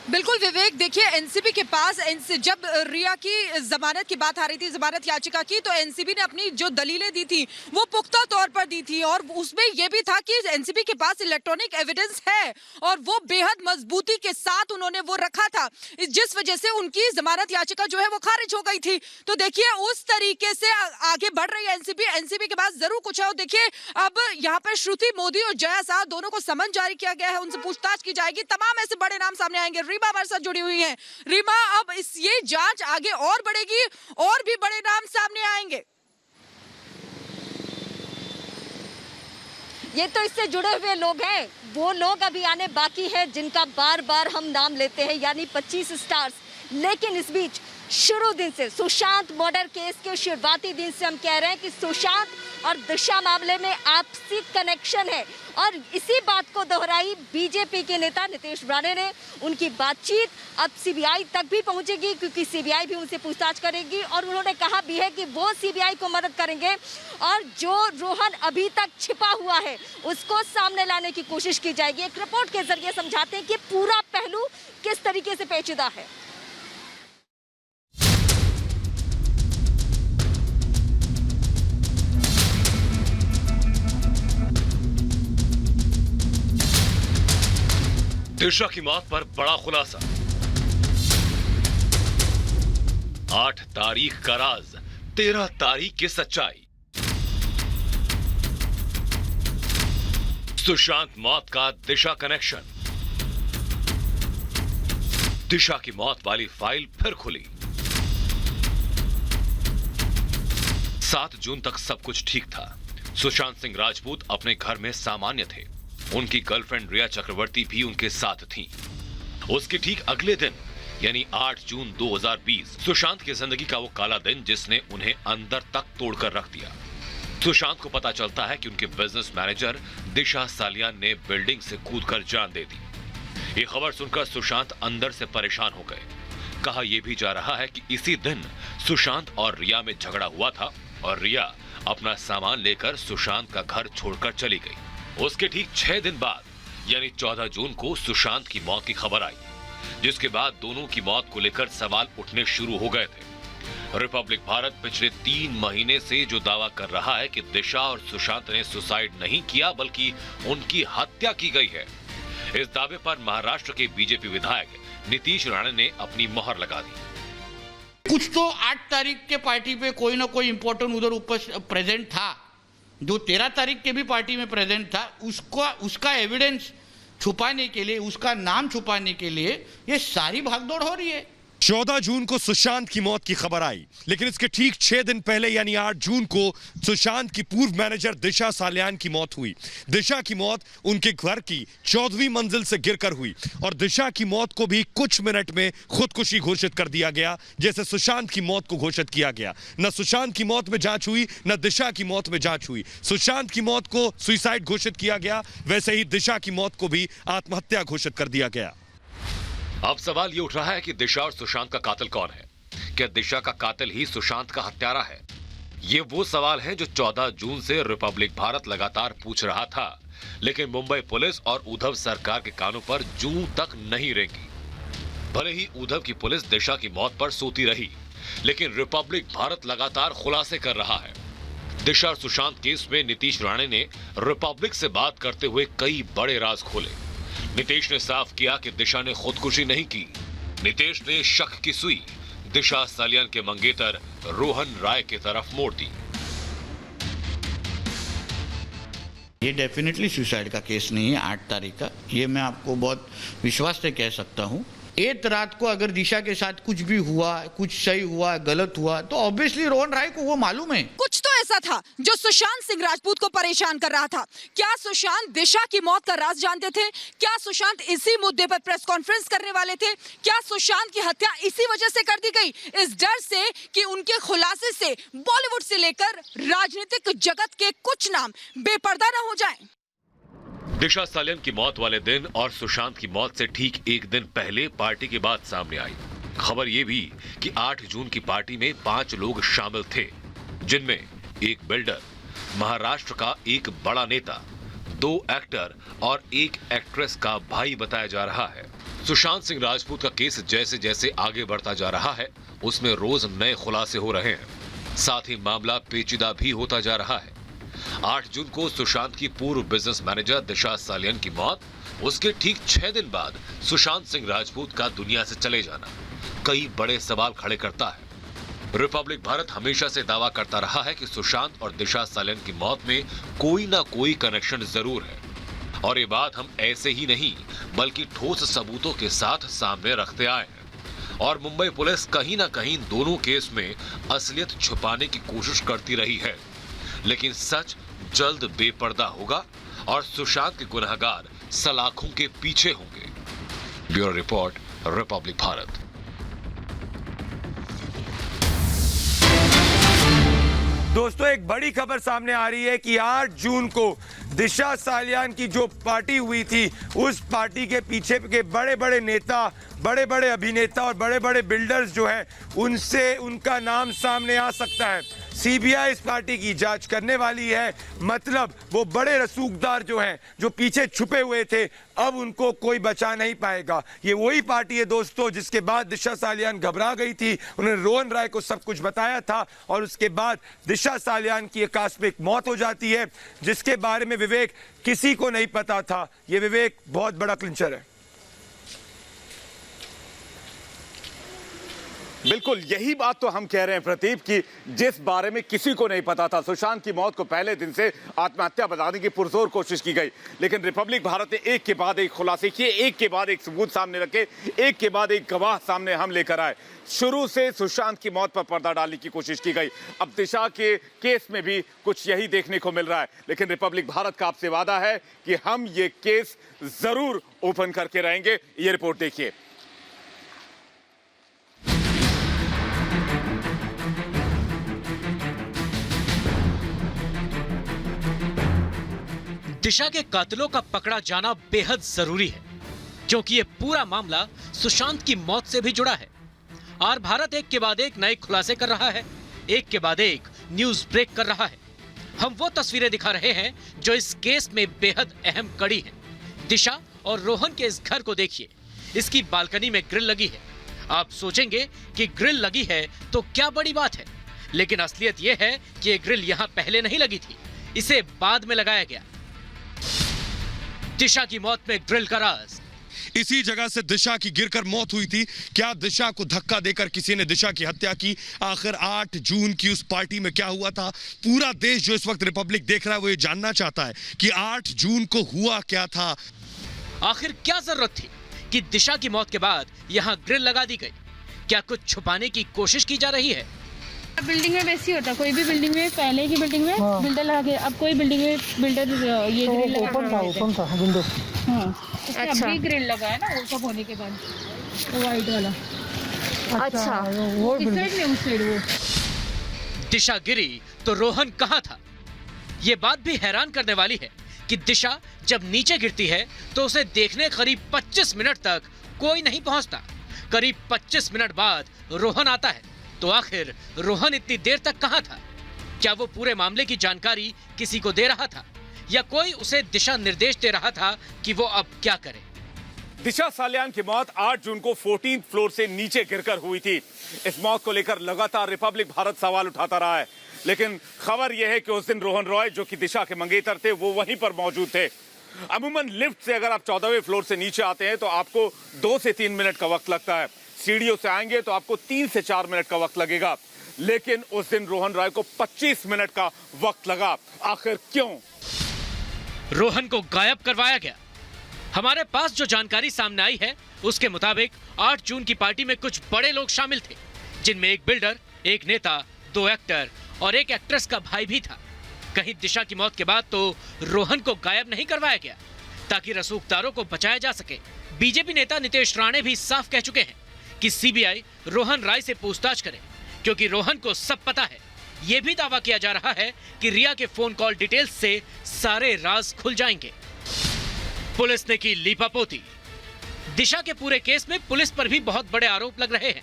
बिल्कुल विवेक, देखिए एनसीबी के पास जब रिया की जमानत की बात आ रही थी, जमानत याचिका की, तो एनसीबी ने अपनी जो दलीलें दी थी वो पुख्ता तौर पर दी थी, और उसमें यह भी था कि एनसीबी के पास इलेक्ट्रॉनिक एविडेंस है और वो बेहद मजबूती के साथ उन्होंने वो रखा था, जिस वजह से उनकी जमानत याचिका जो है वो खारिज हो गई थी। तो देखिए उस तरीके से आगे बढ़ रही है एनसीबी के पास जरूर कुछ है। देखिए अब यहाँ पर श्रुति मोदी और जया शाह दोनों को समन जारी किया गया है, उनसे पूछताछ की जाएगी, तमाम ऐसे बड़े नाम सामने आएंगे। रीमा हमारे साथ जुड़ी हुई हैं। रीमा, अब ये जांच आगे और बढ़ेगी और भी बड़े नाम सामने आएंगे। ये तो इससे जुड़े हुए लोग हैं, वो लोग अभी आने बाकी है जिनका बार बार हम नाम लेते हैं, यानी 25 स्टार्स। लेकिन इस बीच शुरू दिन से, सुशांत मर्डर केस के शुरुआती दिन से हम कह रहे हैं कि सुशांत और दिशा मामले में आपसी कनेक्शन है, और इसी बात को दोहराई बीजेपी के नेता नीतीश राणे ने। उनकी बातचीत अब सीबीआई तक भी पहुंचेगी, क्योंकि सीबीआई भी उनसे पूछताछ करेगी, और उन्होंने कहा भी है कि वो सीबीआई को मदद करेंगे और जो रोहन अभी तक छिपा हुआ है उसको सामने लाने की कोशिश की जाएगी। एक रिपोर्ट के जरिए समझाते हैं कि पूरा पहलू किस तरीके से पेचीदा है। दिशा की मौत पर बड़ा खुलासा। 8 तारीख का राज, 13 तारीख की सच्चाई। सुशांत मौत का दिशा कनेक्शन। दिशा की मौत वाली फाइल फिर खुली। 7 जून तक सब कुछ ठीक था। सुशांत सिंह राजपूत अपने घर में सामान्य थे। उनकी गर्लफ्रेंड रिया चक्रवर्ती भी उनके साथ थी। उसके ठीक अगले दिन यानी 8 जून 2020 सुशांत की जिंदगी का वो काला दिन जिसने उन्हें अंदर तक तोड़कर रख दिया। सुशांत को पता चलता है कि उनके बिजनेस मैनेजर दिशा सालियान ने बिल्डिंग से कूदकर जान दे दी। ये खबर सुनकर सुशांत अंदर से परेशान हो गए। कहा यह भी जा रहा है कि इसी दिन सुशांत और रिया में झगड़ा हुआ था और रिया अपना सामान लेकर सुशांत का घर छोड़कर चली गई। उसके ठीक 6 दिन बाद यानी 14 जून को सुशांत की मौत की खबर आई, जिसके बाद दोनों की मौत को लेकर सवाल उठने शुरू हो गए थे। रिपब्लिक भारत पिछले 3 महीने से जो दावा कर रहा है कि दिशा और सुशांत ने सुसाइड नहीं किया बल्कि उनकी हत्या की गई है, इस दावे पर महाराष्ट्र के बीजेपी विधायक नीतीश राणे ने अपनी मोहर लगा दी। कुछ तो 8 तारीख के पार्टी पे कोई ना कोई इंपॉर्टेंट उधर प्रेजेंट था, जो 13 तारीख के भी पार्टी में प्रेजेंट था, उसका एविडेंस छुपाने के लिए, उसका नाम छुपाने के लिए ये सारी भागदौड़ हो रही है। 14 जून को सुशांत की मौत की खबर आई, लेकिन इसके ठीक 6 दिन पहले यानी 8 जून को सुशांत की पूर्व मैनेजर दिशा सालियान की मौत हुई। दिशा की मौत उनके घर की 14वीं मंजिल से गिरकर हुई और दिशा की मौत को भी कुछ मिनट में खुदकुशी घोषित कर दिया गया, जैसे सुशांत की मौत को घोषित किया गया। न सुशांत की मौत में जांच हुई, न दिशा की मौत में जांच हुई। सुशांत की मौत को सुसाइड घोषित किया गया, वैसे ही दिशा की मौत को भी आत्महत्या घोषित कर दिया गया। अब सवाल ये उठ रहा है कि दिशा और सुशांत का कातिल कौन है? क्या दिशा का कातिल ही सुशांत का हत्यारा है? ये वो सवाल है जो 14 जून से रिपब्लिक भारत लगातार पूछ रहा था, लेकिन मुंबई पुलिस और उद्धव सरकार के कानों पर जूं तक नहीं रेंगी। भले ही उद्धव की पुलिस दिशा की मौत पर सोती रही, लेकिन रिपब्लिक भारत लगातार खुलासे कर रहा है। दिशा और सुशांत केस में नीतीश राणे ने रिपब्लिक से बात करते हुए कई बड़े राज खोले। नीतीश ने साफ किया कि दिशा ने खुदकुशी नहीं की। नीतीश ने शक की सुई दिशा सालियान के मंगेतर रोहन राय की तरफ मोड़ दी। ये डेफिनेटली सुसाइड का केस नहीं है 8 तारीख का, ये मैं आपको बहुत विश्वास से कह सकता हूँ। एक रात को अगर दिशा के साथ कुछ भी हुआ, कुछ सही हुआ, गलत हुआ, तो ऑब्वियसली रोहन राय को वो मालूम है। कुछ तो ऐसा था जो सुशांत सिंह राजपूत को परेशान कर रहा था। क्या सुशांत दिशा की मौत का राज जानते थे? क्या सुशांत इसी मुद्दे पर प्रेस कॉन्फ्रेंस करने वाले थे? क्या सुशांत की हत्या इसी वजह से कर दी गई, इस डर से कि उनके खुलासे से बॉलीवुड से लेकर राजनीतिक जगत के कुछ नाम बेपर्दा न हो जाएं? दिशा सालियान की मौत वाले दिन और सुशांत की मौत से ठीक एक दिन पहले पार्टी की बात सामने आई। खबर यह भी कि 8 जून की पार्टी में 5 लोग शामिल थे, जिनमें एक बिल्डर, महाराष्ट्र का एक बड़ा नेता, 2 एक्टर और 1 एक्ट्रेस का भाई बताया जा रहा है। सुशांत सिंह राजपूत का केस जैसे जैसे आगे बढ़ता जा रहा है, उसमें रोज नए खुलासे हो रहे हैं। साथ ही मामला पेचीदा भी होता जा रहा है। 8 जून को सुशांत की पूर्व बिजनेस मैनेजर दिशा सालियान की मौत, उसके ठीक 6 दिन बाद सुशांत सिंह राजपूत का दुनिया से चले जाना कई बड़े सवाल खड़े करता है। रिपब्लिक भारत हमेशा से दावा करता रहा है कि सुशांत और दिशा सालियान की मौत में कोई ना कोई कनेक्शन जरूर है, और ये बात हम ऐसे ही नहीं बल्कि ठोस सबूतों के साथ सामने रखते आए हैं। और मुंबई पुलिस कहीं ना कहीं दोनों केस में असलियत छुपाने की कोशिश करती रही है, लेकिन सच जल्द बेपर्दा होगा और सुशांत के गुनहगार सलाखों के पीछे होंगे। Bureau report, Republic Bharat. दोस्तों, एक बड़ी खबर सामने आ रही है कि 8 जून को दिशा सालियान की जो पार्टी हुई थी, उस पार्टी के पीछे के बड़े बड़े नेता, बड़े बड़े अभिनेता और बड़े बड़े बिल्डर्स जो हैं, उनसे उनका नाम सामने आ सकता है। सीबीआई इस पार्टी की जांच करने वाली है। मतलब वो बड़े रसूखदार जो हैं, जो पीछे छुपे हुए थे, अब उनको कोई बचा नहीं पाएगा। ये वही पार्टी है दोस्तों जिसके बाद दिशा सालियान घबरा गई थी। उन्होंने रोहन राय को सब कुछ बताया था और उसके बाद दिशा सालियान की आकस्मिक मौत हो जाती है, जिसके बारे में विवेक किसी को नहीं पता था। ये विवेक बहुत बड़ा क्लिंचर है। बिल्कुल यही बात तो हम कह रहे हैं प्रदीप, कि जिस बारे में किसी को नहीं पता था। सुशांत की मौत को पहले दिन से आत्महत्या बताने की पुरजोर कोशिश की गई, लेकिन रिपब्लिक भारत ने एक के बाद एक खुलासे किए, एक के बाद एक सबूत सामने रखे, एक के बाद एक गवाह सामने हम लेकर आए। शुरू से सुशांत की मौत पर पर्दा डालने की कोशिश की गई। अब दिशा के केस में भी कुछ यही देखने को मिल रहा है, लेकिन रिपब्लिक भारत का आपसे वादा है कि हम ये केस जरूर ओपन करके रहेंगे। ये रिपोर्ट देखिए। दिशा के कातिलों का पकड़ा जाना बेहद जरूरी है, क्योंकि ये पूरा मामला सुशांत की मौत से भी जुड़ा है। और भारत एक के बाद एक नए खुलासे कर रहा है, एक के बाद एक न्यूज ब्रेक कर रहा है। हम वो तस्वीरें दिखा रहे हैं जो इस केस में बेहद अहम कड़ी है। दिशा और रोहन के इस घर को देखिए, इसकी बालकनी में ग्रिल लगी है। आप सोचेंगे कि ग्रिल लगी है तो क्या बड़ी बात है, लेकिन असलियत यह है कि ये ग्रिल यहां पहले नहीं लगी थी, इसे बाद में लगाया गया। दिशा की मौत में ग्रिल का राज। इसी जगह से दिशा की गिरकर मौत हुई थी। क्या दिशा को धक्का देकर किसी ने दिशा की हत्या की? आखिर 8 जून की उस पार्टी में क्या हुआ था? पूरा देश जो इस वक्त रिपब्लिक देख रहा है वो ये जानना चाहता है कि 8 जून को हुआ क्या था। आखिर क्या जरूरत थी कि दिशा की मौत के बाद यहां ग्रिल लगा दी गई? क्या कुछ छुपाने की कोशिश की जा रही है? बिल्डिंग में वैसे होता, कोई भी बिल्डिंग में, पहले की बिल्डिंग में बिल्डर लगा के, अब कोई बिल्डिंग में बिल्डर ये ग्रिल लगा ओपन था विंडो। अच्छा, अभी ग्रिल लगा है ना वो सब होने के बाद, वो वाइट वाला। अच्छा, वो इस साइड में, उस साइड वो। दिशा गिरी तो रोहन कहां था? ये बात भी हैरान करने वाली है कि दिशा जब नीचे गिरती है तो उसे देखने करीब 25 मिनट तक कोई नहीं पहुंचता। करीब 25 मिनट बाद रोहन आता है, तो आखिर रोहन इतनी देर तक कहां था? क्या वो पूरे मामले की जानकारी किसी को दे रहा था या कोई उसे दिशा निर्देश दे रहा था कि वो अब क्या करे? दिशा सालियान की मौत 8 जून को 14th फ्लोर से नीचे गिरकर हुई थी। इस मौत को लेकर लगातार रिपब्लिक भारत सवाल उठाता रहा है, लेकिन खबर यह है कि उस दिन रोहन रॉय जो कि दिशा के मंगेतर थे वो वहीं पर मौजूद थे। अमूमन लिफ्ट से अगर आप 14वें फ्लोर से नीचे आते हैं तो आपको 2 से 3 मिनट का वक्त लगता है, सीढ़ियों से आएंगे तो आपको 3 से 4 मिनट का वक्त लगेगा, लेकिन उस दिन रोहन रॉय को 25 मिनट का वक्त लगा। आखिर क्यों? रोहन को गायब करवाया गया। हमारे पास जो जानकारी सामने आई है उसके मुताबिक 8 जून की पार्टी में कुछ बड़े लोग शामिल थे, जिनमें एक बिल्डर, एक नेता, 2 एक्टर और एक एक्ट्रेस का भाई भी था। कहीं दिशा की मौत के बाद तो रोहन को गायब नहीं करवाया गया ताकि रसूखदारों को बचाया जा सके। बीजेपी नेता नितेश राणे भी साफ कह चुके हैं कि सीबीआई रोहन राय से पूछताछ करे, क्योंकि रोहन को सब पता है। यह भी दावा किया जा रहा है कि रिया के फोन कॉल डिटेल्स से सारे राज खुल जाएंगे। पुलिस ने की लीपापोती। दिशा के पूरे केस में पुलिस पर भी बहुत बड़े आरोप लग रहे हैं।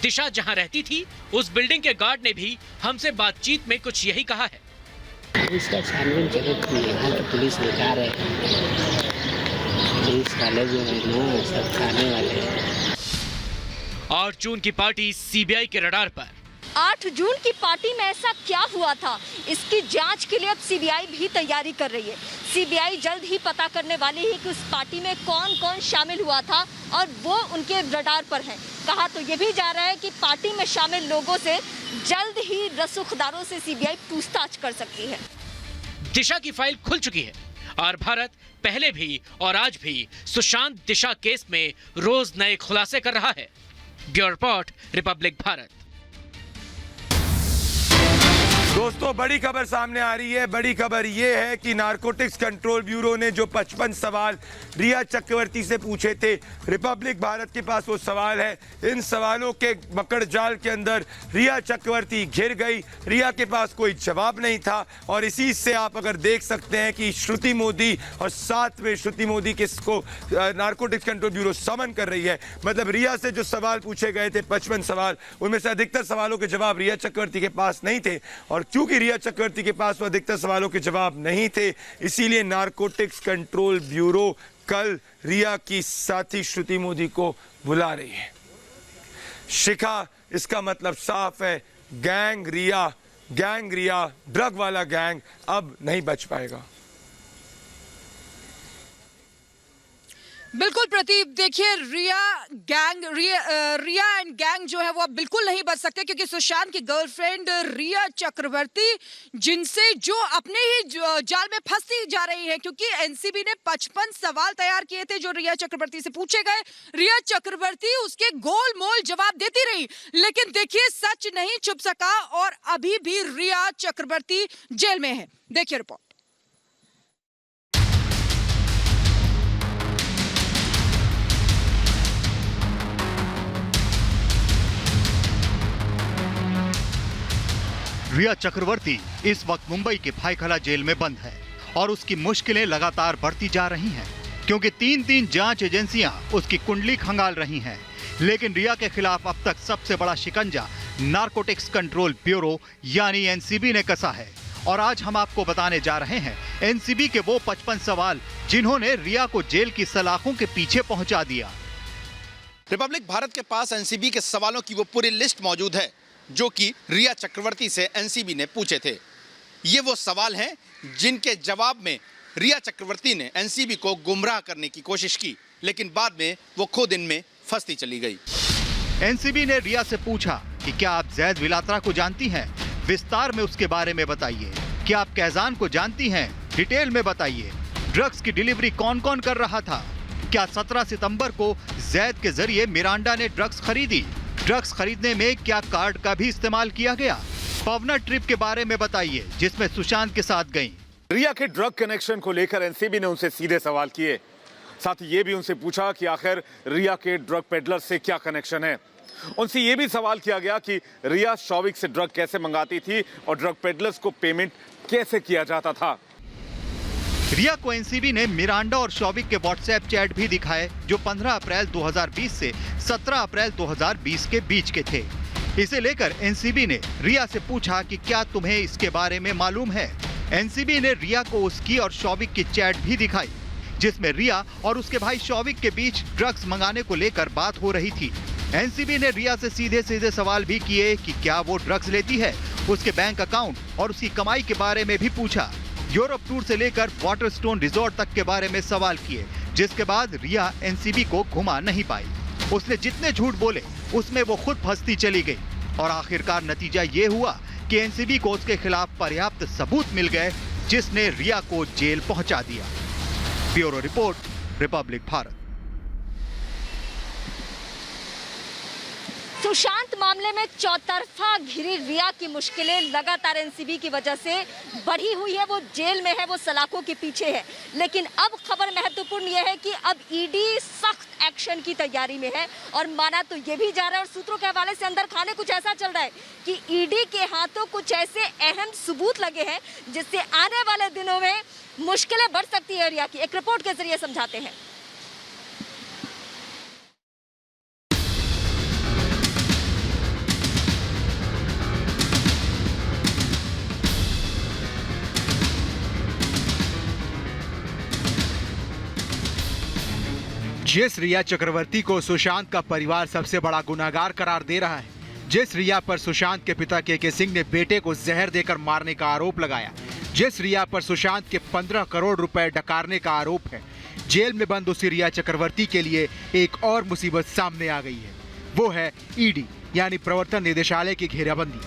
दिशा जहां रहती थी उस बिल्डिंग के गार्ड ने भी हमसे बातचीत में कुछ यही कहा है। इसका छानबीन जरूर करना है, पुलिस निकाल रहे हैं, पुलिस वाले जो है ना सब खाने वाले हैं। 8 जून की पार्टी सीबीआई के रडार पर। 8 जून की पार्टी में ऐसा क्या हुआ था, इसकी जांच के लिए अब सीबीआई भी तैयारी कर रही है। सीबीआई जल्द ही पता करने वाली है कि उस पार्टी में कौन कौन शामिल हुआ था और वो उनके रडार पर हैं। कहा तो ये भी जा रहा है कि पार्टी में शामिल लोगों से जल्द ही रसूखदारों से सीबीआई पूछताछ कर सकती है। दिशा की फाइल खुल चुकी है और भारत पहले भी और आज भी सुशांत दिशा केस में रोज नए खुलासे कर रहा है। Bureau report, Republic Bharat. दोस्तों, बड़ी खबर सामने आ रही है। बड़ी खबर यह है कि नारकोटिक्स कंट्रोल ब्यूरो ने जो 55 सवाल रिया चक्रवर्ती से पूछे थे, रिपब्लिक भारत के पास वो सवाल है। इन सवालों के मकड़ जाल के अंदर रिया चक्रवर्ती घिर गई। रिया के पास कोई जवाब नहीं था और इसी से आप अगर देख सकते हैं कि श्रुति मोदी और साथ में श्रुति मोदी किसको नारकोटिक्स कंट्रोल ब्यूरो समन कर रही है। मतलब रिया से जो सवाल पूछे गए थे 55 सवाल, उनमें से अधिकतर सवालों के जवाब रिया चक्रवर्ती के पास नहीं थे और क्योंकि रिया चक्रवर्ती के पास वो अधिकतर सवालों के जवाब नहीं थे, इसीलिए नारकोटिक्स कंट्रोल ब्यूरो कल रिया की साथी श्रुति मोदी को बुला रही है। शिखा, इसका मतलब साफ है, गैंग रिया ड्रग वाला गैंग अब नहीं बच पाएगा। बिल्कुल प्रदीप, देखिए रिया एंड गैंग जो है वो अब बिल्कुल नहीं बच सकते, क्योंकि सुशांत की गर्लफ्रेंड रिया चक्रवर्ती जिनसे जो अपने ही जाल में फंसती जा रही है, क्योंकि एनसीबी ने 55 सवाल तैयार किए थे जो रिया चक्रवर्ती से पूछे गए। रिया चक्रवर्ती उसके गोल मोल जवाब देती रही, लेकिन देखिए सच नहीं छुप सका और अभी भी रिया चक्रवर्ती जेल में है। देखिए रिपोर्ट। रिया चक्रवर्ती इस वक्त मुंबई के भाईखला जेल में बंद है और उसकी मुश्किलें लगातार बढ़ती जा रही हैं, क्योंकि 3 जांच एजेंसियां उसकी कुंडली खंगाल रही हैं। लेकिन रिया के खिलाफ अब तक सबसे बड़ा शिकंजा नारकोटिक्स कंट्रोल ब्यूरो यानी एनसीबी ने कसा है। और आज हम आपको बताने जा रहे हैं एनसीबी के वो 55 सवाल जिन्होंने रिया को जेल की सलाखों के पीछे पहुंचा दिया। रिपब्लिक भारत के पास एनसीबी के सवालों की वो पूरी लिस्ट मौजूद है जो कि रिया चक्रवर्ती से एनसीबी ने पूछे थे। ये वो सवाल हैं जिनके जवाब में रिया चक्रवर्ती ने एनसीबी को गुमराह करने की कोशिश की, लेकिन बाद में वो खुद इनमें फंसती चली गई। एनसीबी ने रिया से पूछा कि क्या आप जैद विलात्रा को जानती हैं? विस्तार में उसके बारे में बताइए। क्या आप कैजान को जानती हैं? डिटेल में बताइए। ड्रग्स की डिलीवरी कौन कौन कर रहा था? क्या 17 सितंबर को जैद के जरिए मिरांडा ने ड्रग्स खरीदी? ड्रग्स खरीदने में क्या कार्ड का भी इस्तेमाल किया गया? पवना ट्रिप के बारे में बताइए जिसमें सुशांत के साथ गई। रिया के ड्रग कनेक्शन को लेकर एनसीबी ने उनसे सीधे सवाल किए। साथ ही ये भी उनसे पूछा कि आखिर रिया के ड्रग पेडलर से क्या कनेक्शन है। उनसे ये भी सवाल किया गया कि रिया शौविक से ड्रग कैसे मंगाती थी और ड्रग पेडलर्स को पेमेंट कैसे किया जाता था। रिया को एनसीबी ने मिरांडा और शौविक के व्हाट्सएप चैट भी दिखाए जो 15 अप्रैल 2020 से 17 अप्रैल 2020 के बीच के थे। इसे लेकर एनसीबी ने रिया से पूछा कि क्या तुम्हें इसके बारे में मालूम है। एनसीबी ने रिया को उसकी और शौविक की चैट भी दिखाई जिसमें रिया और उसके भाई शौविक के बीच ड्रग्स मंगाने को लेकर बात हो रही थी। एनसीबी ने रिया से सीधे सीधे सवाल भी किए कि क्या वो ड्रग्स लेती है, उसके बैंक अकाउंट और उसकी कमाई के बारे में भी पूछा। यूरोप टूर से लेकर वाटरस्टोन रिजॉर्ट तक के बारे में सवाल किए, जिसके बाद रिया एनसीबी को घुमा नहीं पाई। उसने जितने झूठ बोले उसमें वो खुद फंसती चली गई और आखिरकार नतीजा ये हुआ कि एनसीबी को उसके खिलाफ पर्याप्त सबूत मिल गए जिसने रिया को जेल पहुंचा दिया। Bureau report, Republic Bharat. Sushant मामले में चौतरफा घिरी रिया की मुश्किलें लगातार एनसीबी की वजह से बढ़ी हुई है। वो जेल में है, वो सलाखों के पीछे है। लेकिन अब खबर महत्वपूर्ण यह है कि अब ईडी सख्त एक्शन की तैयारी में है और माना तो ये भी जा रहा है और सूत्रों के हवाले से अंदर खाने कुछ ऐसा चल रहा है कि ईडी के हाथों कुछ ऐसे अहम सबूत लगे हैं जिससे आने वाले दिनों में मुश्किलें बढ़ सकती है रिया की। एक रिपोर्ट के जरिए समझाते हैं। जिस रिया चक्रवर्ती को सुशांत का परिवार सबसे बड़ा गुनाहगार करार दे रहा है, जिस रिया पर सुशांत के पिता के सिंह ने बेटे को जहर देकर मारने का आरोप लगाया, जिस रिया पर सुशांत के 15 करोड़ रुपए डकारने का आरोप है, जेल में बंद उसी रिया चक्रवर्ती के लिए एक और मुसीबत सामने आ गई है। वो है ईडी यानी प्रवर्तन निदेशालय की घेराबंदी।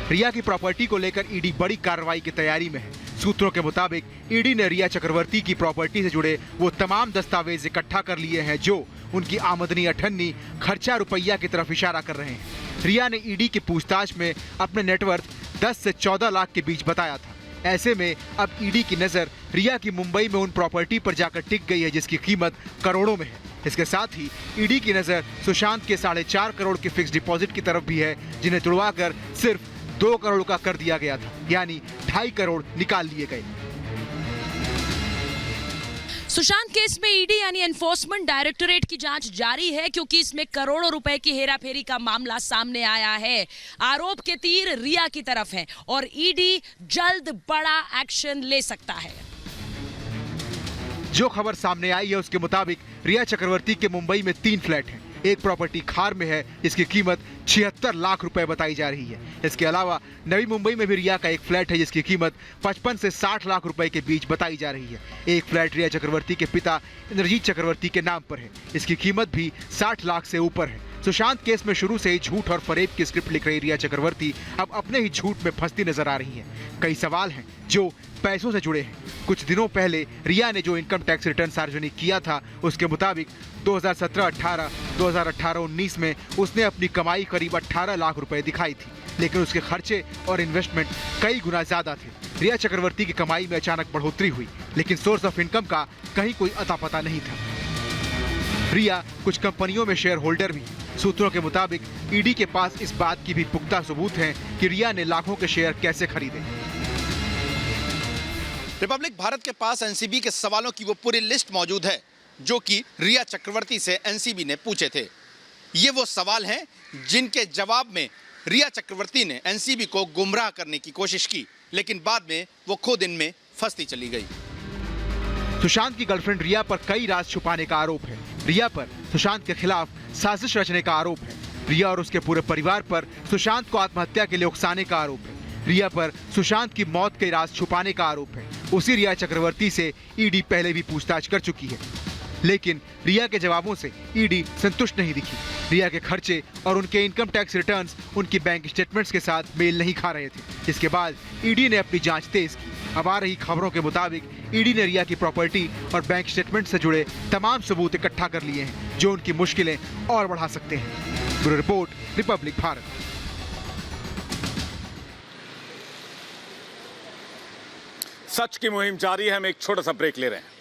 रिया की प्रॉपर्टी को लेकर ईडी बड़ी कार्रवाई की तैयारी में है। सूत्रों के मुताबिक ईडी ने रिया चक्रवर्ती की प्रॉपर्टी से जुड़े वो तमाम दस्तावेज इकट्ठा कर लिए हैं जो उनकी आमदनी अठन्नी खर्चा रुपया की तरफ इशारा कर रहे हैं। रिया ने ईडी की पूछताछ में अपने नेटवर्थ 10 से 14 लाख के बीच बताया था। ऐसे में अब ईडी की नजर रिया की मुंबई में उन प्रॉपर्टी पर जाकर टिक गई है जिसकी कीमत करोड़ों में है। इसके साथ ही ईडी की नजर सुशांत के 4.5 करोड़ के फिक्स डिपॉजिट की तरफ भी है जिन्हें तुड़वाकर सिर्फ 2 करोड़ का कर दिया गया था, यानी 2.5 करोड़ निकाल लिए गए। सुशांत केस में ईडी यानी एनफोर्समेंट डायरेक्टोरेट की जांच जारी है क्योंकि इसमें करोड़ों रुपए की हेराफेरी का मामला सामने आया है। आरोप के तीर रिया की तरफ है और ईडी जल्द बड़ा एक्शन ले सकता है। जो खबर सामने आई है उसके मुताबिक रिया चक्रवर्ती के मुंबई में 3 फ्लैट हैं। एक प्रॉपर्टी खार में है जिसकी कीमत 76 लाख रुपए बताई जा रही है। इसके अलावा नवी मुंबई में भी रिया का एक फ्लैट है जिसकी कीमत 55 से 60 लाख रुपए के बीच बताई जा रही है। एक फ्लैट रिया चक्रवर्ती के पिता इंद्रजीत चक्रवर्ती के नाम पर है। इसकी कीमत भी 60 लाख से ऊपर है। सुशांत केस में शुरू से ही झूठ और फरेब की स्क्रिप्ट लिख रही रिया चक्रवर्ती अब अपने ही झूठ में फंसती नजर आ रही है। कई सवाल हैं जो पैसों से जुड़े हैं। कुछ दिनों पहले रिया ने जो इनकम टैक्स रिटर्न सार्वजनिक किया था उसके मुताबिक 2017-18, 2018-19 में उसने अपनी कमाई करीब 18 लाख रुपए दिखाई थी, लेकिन उसके खर्चे और इन्वेस्टमेंट कई गुना ज्यादा थे। रिया चक्रवर्ती की कमाई में अचानक बढ़ोतरी हुई, लेकिन सोर्स ऑफ इनकम का कहीं कोई अता पता नहीं था। रिया कुछ कंपनियों में शेयर होल्डर भी। सूत्रों के मुताबिक ईडी के पास इस बात की भी पुख्ता सबूत हैं कि रिया ने लाखों के शेयर कैसे खरीदे। रिपब्लिक भारत के पास एनसीबी के सवालों की वो पूरी लिस्ट मौजूद है जो कि रिया चक्रवर्ती से एनसीबी ने पूछे थे। ये वो सवाल हैं जिनके जवाब में रिया चक्रवर्ती ने एनसीबी को गुमराह करने की कोशिश की, लेकिन बाद में वो खुद इनमें फंसती चली गई। सुशांत की गर्लफ्रेंड रिया पर कई राज छुपाने का आरोप है। रिया पर सुशांत के खिलाफ साजिश रचने का आरोप है। रिया और उसके पूरे परिवार पर सुशांत को आत्महत्या के लिए उकसाने का आरोप है। रिया पर सुशांत की मौत के राज छुपाने का आरोप है। उसी रिया चक्रवर्ती से ईडी पहले भी पूछताछ कर चुकी है, लेकिन रिया के जवाबों से ईडी संतुष्ट नहीं दिखी। रिया के खर्चे और उनके इनकम टैक्स रिटर्न्स उनकी बैंक स्टेटमेंट्स के साथ मेल नहीं खा रहे थे। इसके बाद ईडी ने अपनी जांच तेज की। अब आ रही खबरों के मुताबिक ईडी ने रिया की प्रॉपर्टी और बैंक स्टेटमेंट से जुड़े तमाम सबूत इकट्ठा कर लिए हैं, जो उनकी मुश्किलें और बढ़ा सकते हैं। Bureau report, Republic Bharat. सच की मुहिम जारी है। हम एक छोटा सा ब्रेक ले रहे हैं।